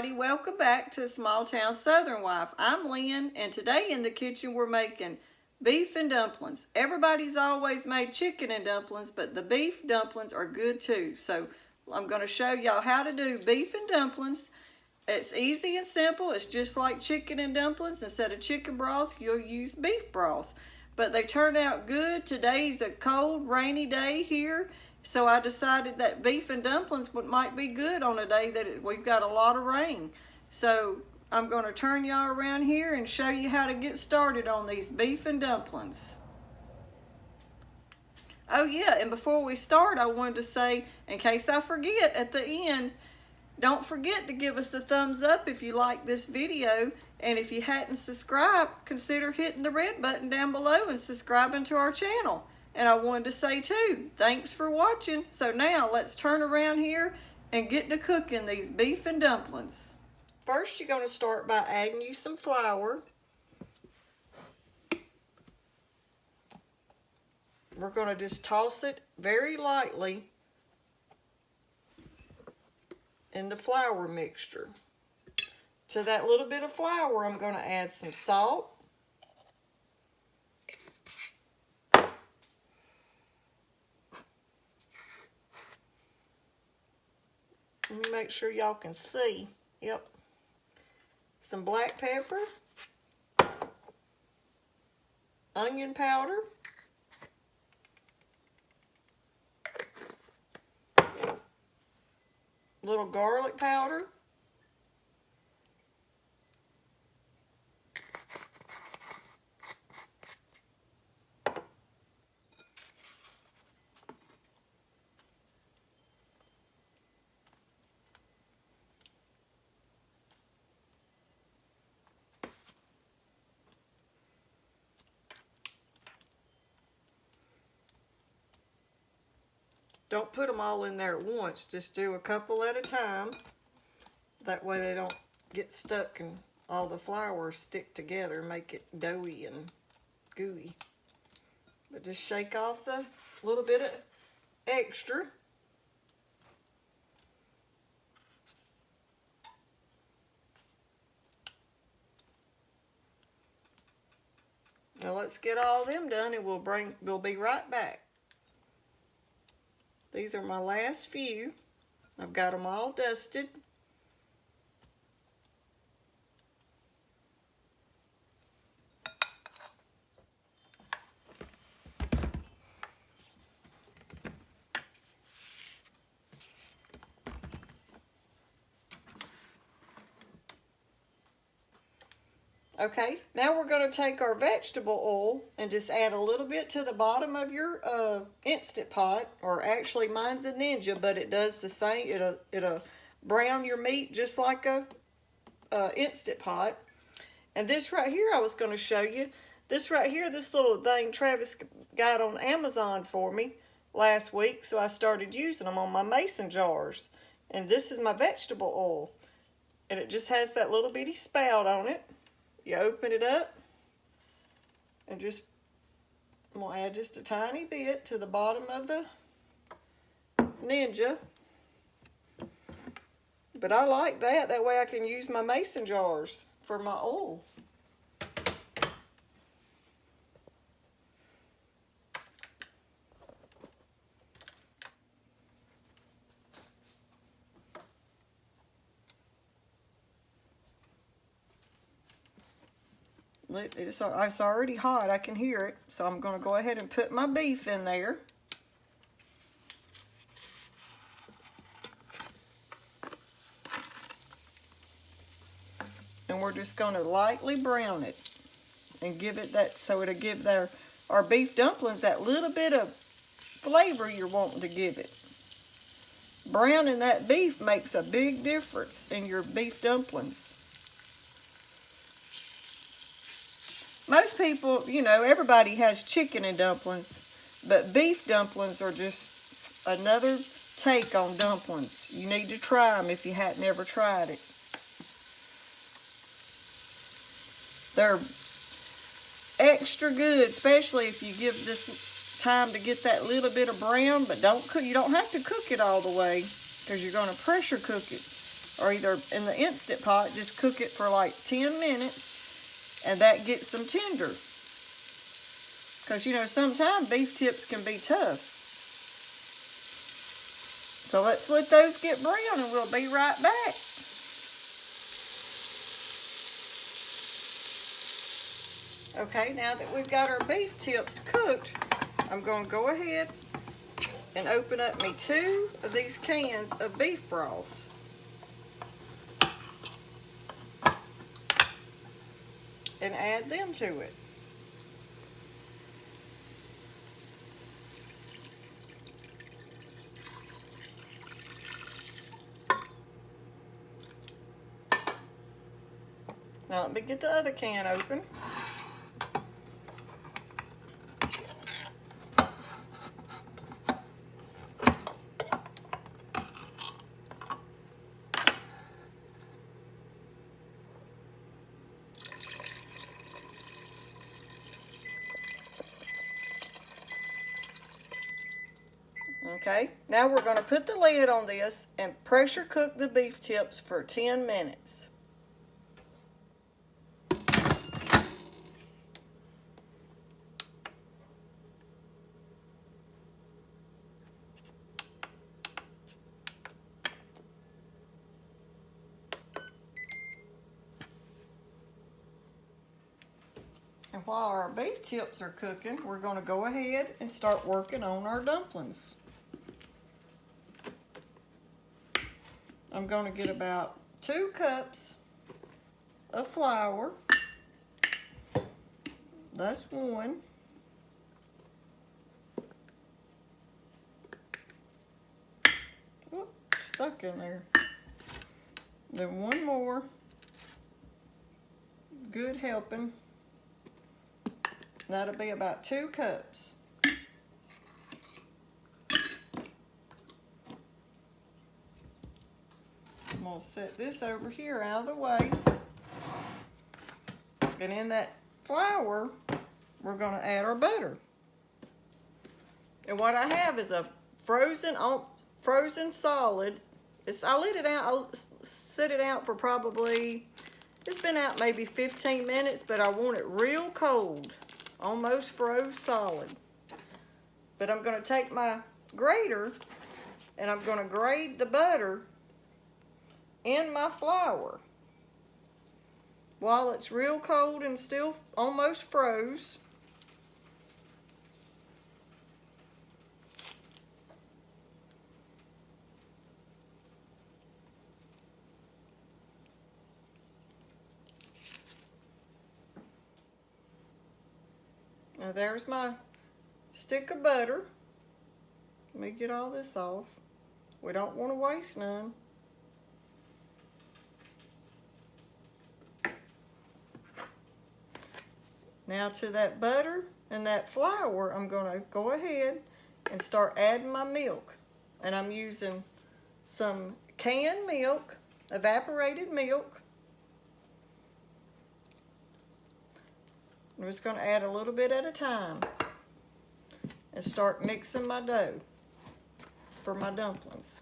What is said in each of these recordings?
everybody, welcome back to Small Town Southern Wife. I'm Lynn, and today in the kitchen we're making beef and dumplings. Everybody's always made chicken and dumplings, but the beef dumplings are good too. So I'm going to show y'all how to do beef and dumplings. It's easy and simple. It's just like chicken and dumplings. Instead of chicken broth, you'll use beef broth. But they turned out good. Today's a cold, rainy day here. So I decided that beef and dumplings might be good on a day that we've got a lot of rain. So I'm going to turn y'all around here and show you how to get started on these beef and dumplings. Oh yeah, and before we start, I wanted to say, in case I forget at the end, don't forget to give us the thumbs up if you like this video. And if you hadn't subscribed, consider hitting the red button down below and subscribing to our channel. And I wanted to say too, thanks for watching. So now let's turn around here and get to cooking these beef and dumplings. First, you're going to start by adding you some flour. We're going to just toss it very lightly in the flour mixture. To that little bit of flour, I'm going to add some salt. Let me make sure y'all can see. Yep. Some black pepper. Onion powder. Little garlic powder. Don't put them all in there at once. Just do a couple at a time. That way they don't get stuck and all the flour stick together and make it doughy and gooey. But just shake off the little bit of extra. Now let's get all them done and we'll be right back. These are my last few. I've got them all dusted. Okay, now we're going to take our vegetable oil and just add a little bit to the bottom of your Instant Pot, or actually mine's a Ninja, but it does the same. It'll brown your meat just like a Instant Pot. And this right here I was going to show you. This right here, this little thing Travis got on Amazon for me last week, so I started using them on my mason jars. And this is my vegetable oil. And it just has that little bitty spout on it. You open it up and just, I'm going to add just a tiny bit to the bottom of the Ninja. But I like that. That way I can use my mason jars for my oil. It's already hot, I can hear it, so I'm going to go ahead and put my beef in there. And we're just going to lightly brown it and give it that, so it'll give our beef dumplings that little bit of flavor you're wanting to give it. Browning that beef makes a big difference in your beef dumplings. Most people, you know, everybody has chicken and dumplings, but beef dumplings are just another take on dumplings. You need to try them if you hadn't ever tried it. They're extra good, especially if you give this time to get that little bit of brown, but you don't have to cook it all the way because you're going to pressure cook it. or either in the Instant Pot, just cook it for like 10 minutes, and that gets them tender. Because, you know, sometimes beef tips can be tough. So let's let those get brown, and we'll be right back. Okay, now that we've got our beef tips cooked, I'm going to go ahead and open up me 2 of these cans of beef broth. And add them to it. Now let me get the other can open. Okay, now we're going to put the lid on this and pressure cook the beef tips for 10 minutes. And while our beef tips are cooking, we're going to go ahead and start working on our dumplings. I'm going to get about 2 cups of flour. That's 1. Oop, stuck in there. Then 1 more. Good helping. That'll be about 2 cups. I'm going to set this over here out of the way. And in that flour, we're going to add our butter. And what I have is a frozen solid. I let it out. I set it out for probably, it's been out maybe 15 minutes, but I want it real cold, almost froze solid. But I'm going to take my grater and I'm going to grate the butter in my flour while it's real cold and still almost froze. Now there's my stick of butter. Let me get all this off. We don't want to waste none. Now to that butter and that flour, I'm going to go ahead and start adding my milk. And I'm using some canned milk, evaporated milk. I'm just going to add a little bit at a time and start mixing my dough for my dumplings.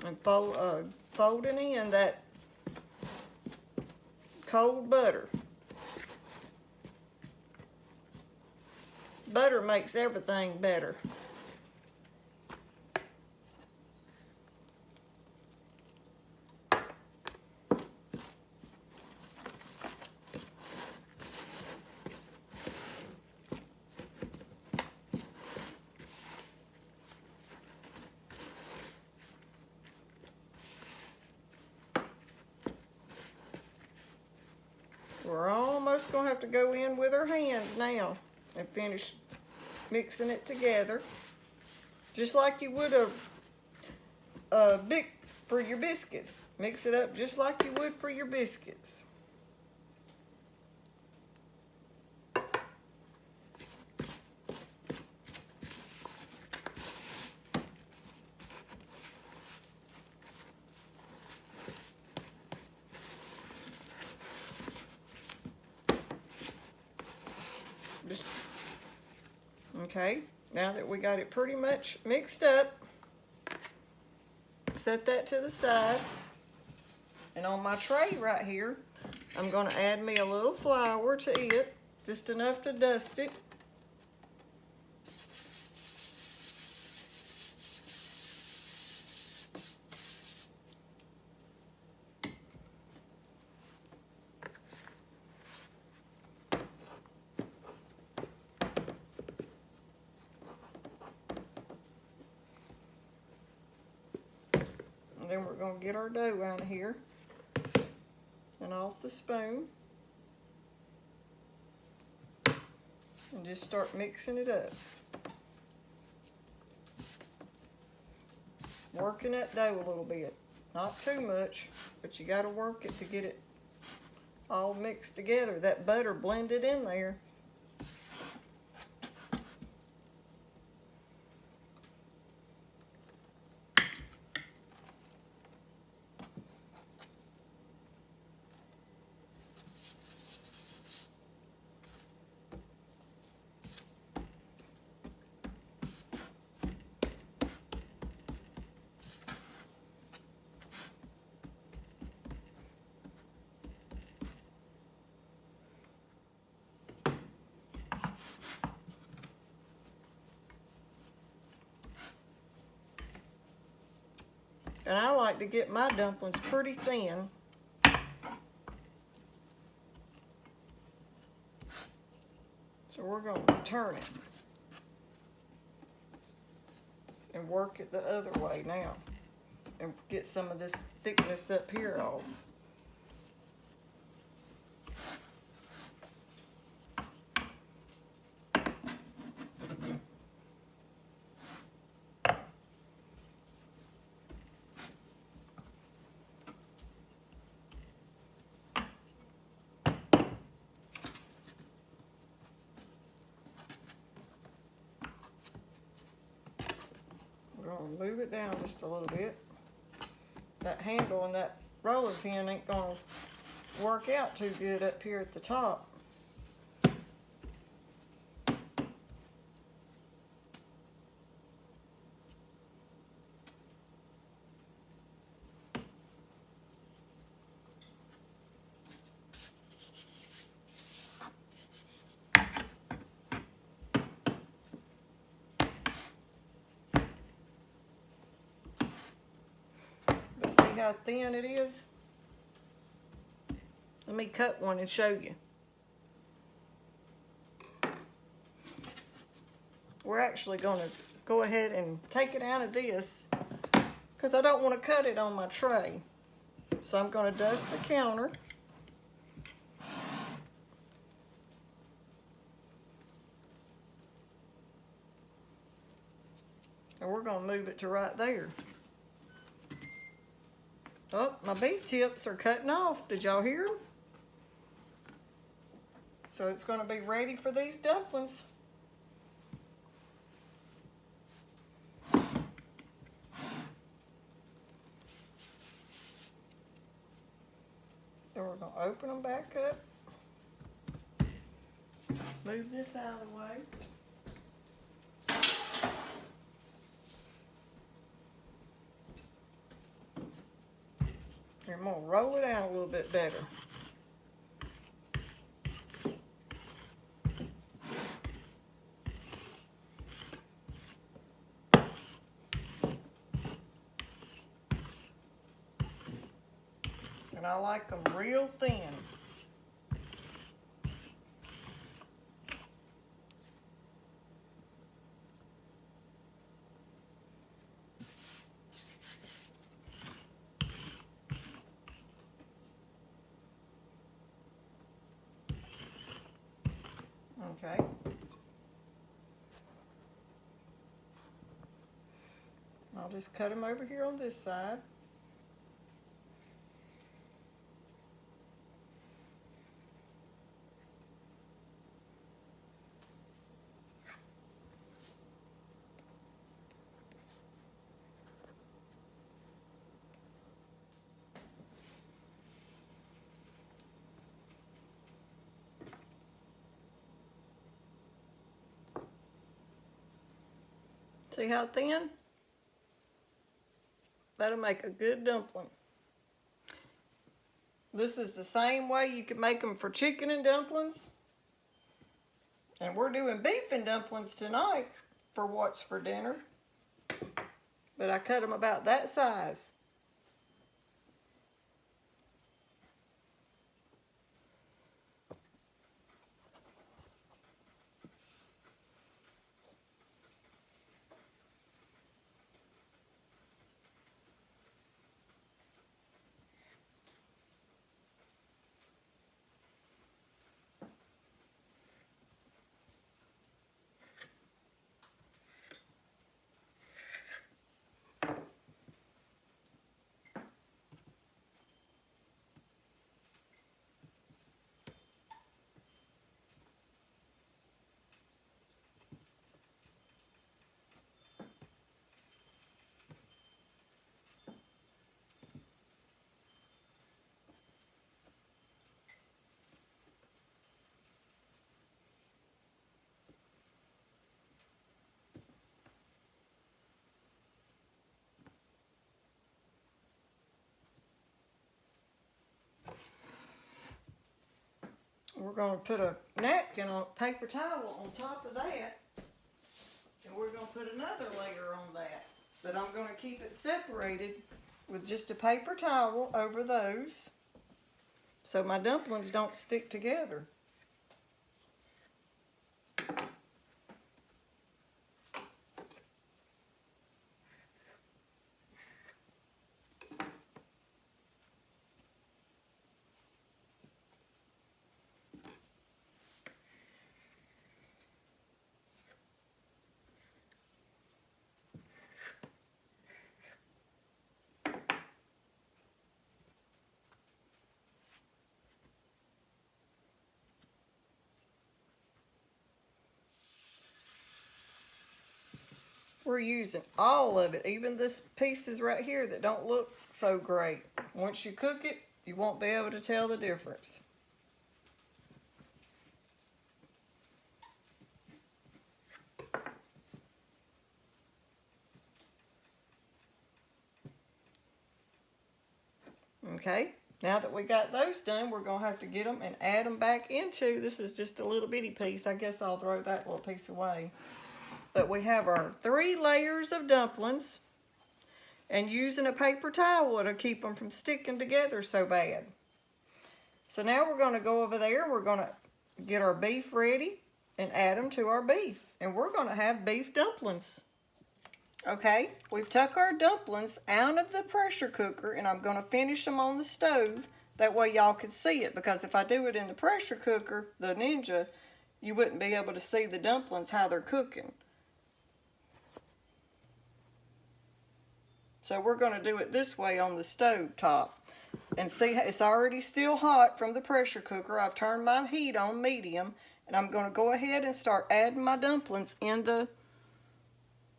And folding in that cold butter. Butter makes everything better. We're almost going to have to go in with our hands now and finish mixing it together. Just like you would for your biscuits. Mix it up just like you would for your biscuits. Okay, now that we got it pretty much mixed up, set that to the side. And on my tray right here, I'm going to add me a little flour to it, just enough to dust it. And then we're going to get our dough out of here and off the spoon. And just start mixing it up. Working that dough a little bit. Not too much, but you got to work it to get it all mixed together. That butter blended in there. And I like to get my dumplings pretty thin. So we're going to turn it and work it the other way now and get some of this thickness up here off. We're going to move it down just a little bit. That handle and that roller pin ain't going to work out too good up here at the top. See how thin it is? Let me cut one and show you. We're actually going to go ahead and take it out of this because I don't want to cut it on my tray. So I'm going to dust the counter. And we're going to move it to right there. Oh, my beef tips are cutting off. Did y'all hear them? So it's going to be ready for these dumplings. Then we're going to open them back up. Move this out of the way. And I'm going to roll it out a little bit better. And I like them real thin. Okay. I'll just cut them over here on this side. See how thin? That'll make a good dumpling. This is the same way you can make them for chicken and dumplings. And we're doing beef and dumplings tonight for what's for dinner. But I cut them about that size. We're going to put a napkin on paper towel on top of that. And we're going to put another layer on that. But I'm going to keep it separated with just a paper towel over those so my dumplings don't stick together. We're using all of it, even this pieces right here that don't look so great. Once you cook it, you won't be able to tell the difference. Okay, now that we got those done, we're going to have to get them and add them back into, this is just a little bitty piece. I guess I'll throw that little piece away. But we have our 3 layers of dumplings, and using a paper towel to keep them from sticking together so bad. So now we're going to go over there and we're going to get our beef ready and add them to our beef. And we're going to have beef dumplings. Okay, we've took our dumplings out of the pressure cooker and I'm going to finish them on the stove. That way y'all can see it, because if I do it in the pressure cooker, the Ninja, you wouldn't be able to see the dumplings how they're cooking. So we're going to do it this way on the stove top. And see, it's already still hot from the pressure cooker. I've turned my heat on medium. And I'm going to go ahead and start adding my dumplings in the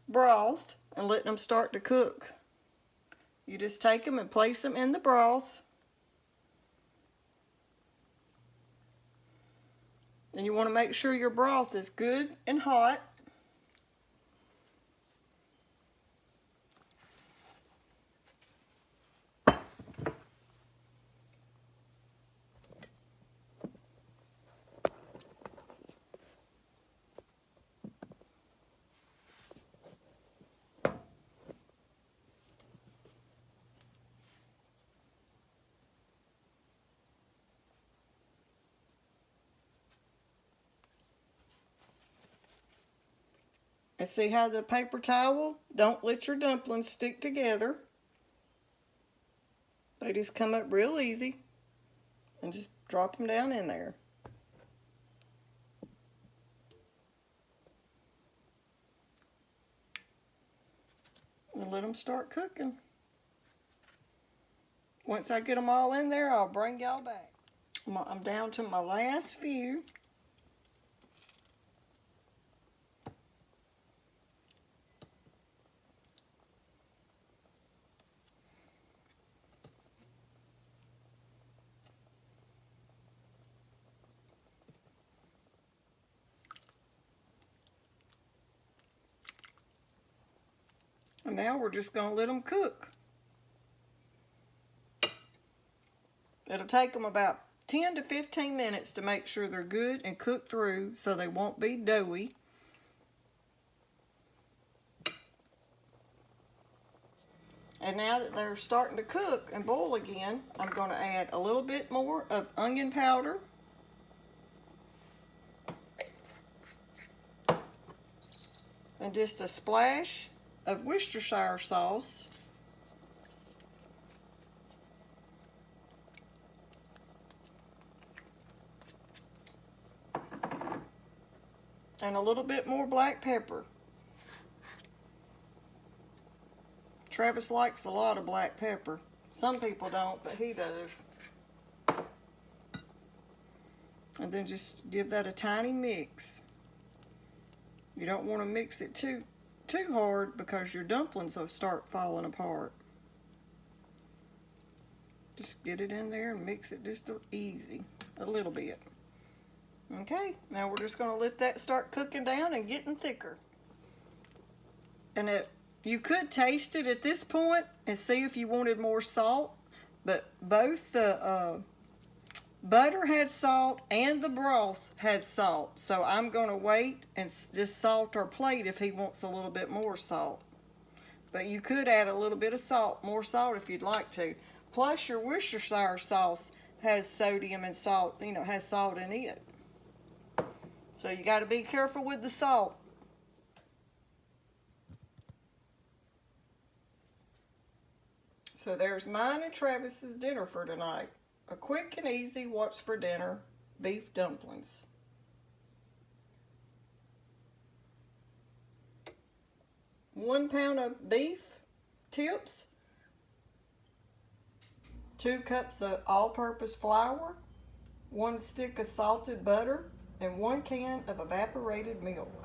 broth and letting them start to cook. You just take them and place them in the broth. And you want to make sure your broth is good and hot. And see how the paper towel don't let your dumplings stick together. They just come up real easy. And just drop them down in there. And let them start cooking. Once I get them all in there, I'll bring y'all back. I'm down to my last few. And now we're just going to let them cook. It'll take them about 10 to 15 minutes to make sure they're good and cooked through so they won't be doughy. And now that they're starting to cook and boil again, I'm going to add a little bit more of onion powder. And just a splash of Worcestershire sauce. And a little bit more black pepper. Travis likes a lot of black pepper. Some people don't, but he does. And then just give that a tiny mix. You don't want to mix it too hard because your dumplings will start falling apart. Just get it in there and mix it just easy, a little bit. Okay, now we're just going to let that start cooking down and getting thicker. And you could taste it at this point and see if you wanted more salt, but both the butter had salt and the broth had salt. So I'm going to wait and just salt our plate if he wants a little bit more salt. But you could add a little bit of salt, more salt if you'd like to. Plus your Worcestershire sauce has sodium and salt, has salt in it. So you got to be careful with the salt. So there's mine and Travis's dinner for tonight. A quick and easy what's for dinner, beef dumplings. One pound of beef tips, 2 cups of all-purpose flour, 1 stick of salted butter, and 1 can of evaporated milk.